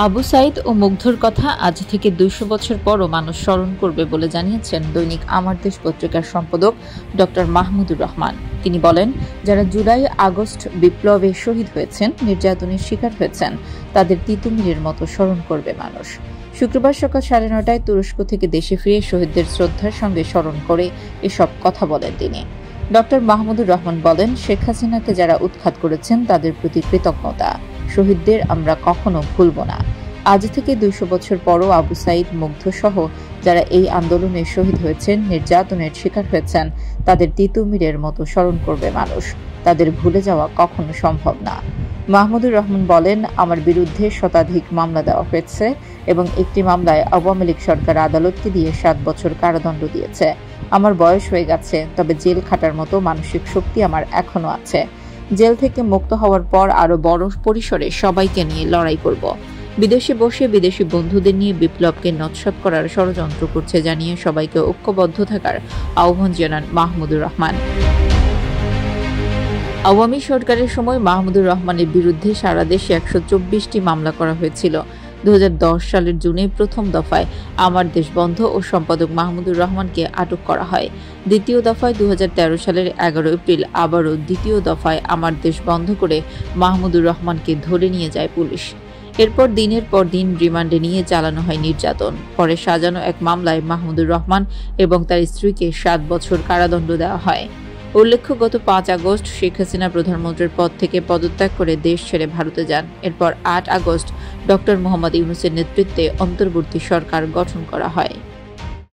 আবু সাঈদ ও মুগ্ধর কথা আজ থেকে ২০০ বছর পরও মানুষ স্মরণ করবে বলে জানিয়েছেন দৈনিক আমার দেশ পত্রিকার সম্পাদক ডক্টর মাহমুদুর রহমান। তিনি বলেন, যারা জুলাই আগস্ট বিপ্লবে শহীদ হয়েছেন, নির্যাতনের শিকার হয়েছেন, তাদের তিতুমিরের মতো স্মরণ করবে মানুষ। শুক্রবার সকাল ৯:৩০টায় তুরস্ক থেকে দেশে ফিরে শহীদদের শ্রদ্ধার সঙ্গে স্মরণ করে এসব কথা বলেন তিনি। ডক্টর মাহমুদুর রহমান বলেন, শেখ হাসিনাকে যারা উৎখাত করেছেন তাদের প্রতি কৃতজ্ঞতা। শহীদদের আমরা কখনো ভুলব না। আজ থেকে ২০০ বছর পরও আবু সাঈদ, মুগ্ধ সহ যারা এই আন্দোলনে শহীদ হয়েছেন, নির্যাতনের শিকার হয়েছেন, তাদের তিতুমিরের মতো স্মরণ করবে মানুষ। তাদের ভুলে যাওয়া কখনো সম্ভব না। মাহমুদুর রহমান বলেন, আমার বিরুদ্ধে শতাধিক মামলা দেওয়া হয়েছে এবং একটি মামলায় আওয়ামী লীগ সরকার আদালতকে দিয়ে ৭ বছর কারাদণ্ড দিয়েছে। আমার বয়স হয়ে গেছে, তবে জেল খাটার মতো মানসিক শক্তি আমার এখনো আছে। জেল থেকে মুক্ত হওয়ার পর আরো বড় পরিসরে সবাইকে নিয়ে লড়াই করব। বিদেশে বসে বিদেশি বন্ধুদের নিয়ে বিপ্লবকে নস্যাৎ করার ষড়যন্ত্র করছে জানিয়ে সবাইকে ঐক্যবদ্ধ থাকার আহ্বান জানান মাহমুদুর রহমান। আওয়ামী সরকারের সময় মাহমুদুর রহমানের বিরুদ্ধে সারা দেশে ১২৪টি মামলা করা হয়েছিল। ২০১০ সালের জুনে প্রথম দফায় আমার দেশ বন্ধ ও সম্পাদক মাহমুদুর রহমানকে আটক করা হয়। দ্বিতীয় দফায় ২০১৩ সালের ১১ এপ্রিল আবারও দ্বিতীয় দফায় আমার দেশ বন্ধ করে মাহমুদুর রহমানকে ধরে নিয়ে যায় পুলিশ। এরপর দিনের পর দিন রিমান্ডে নিয়ে চালানো হয় নির্যাতন। পরে সাজানো এক মামলায় মাহমুদুর রহমান এবং তার স্ত্রীকে ৭ বছর কারাদণ্ড দেওয়া হয়। উল্লেখ্য, গত ৫ আগস্ট শেখ হাসিনা প্রধানমন্ত্রীর পদ থেকে পদত্যাগ করে দেশ ছেড়ে ভারতে যান। এরপর ৮ আগস্ট ডক্টর মোহাম্মদ ইউনূসের নেতৃত্বে অন্তর্বর্তী সরকার গঠন করা হয়।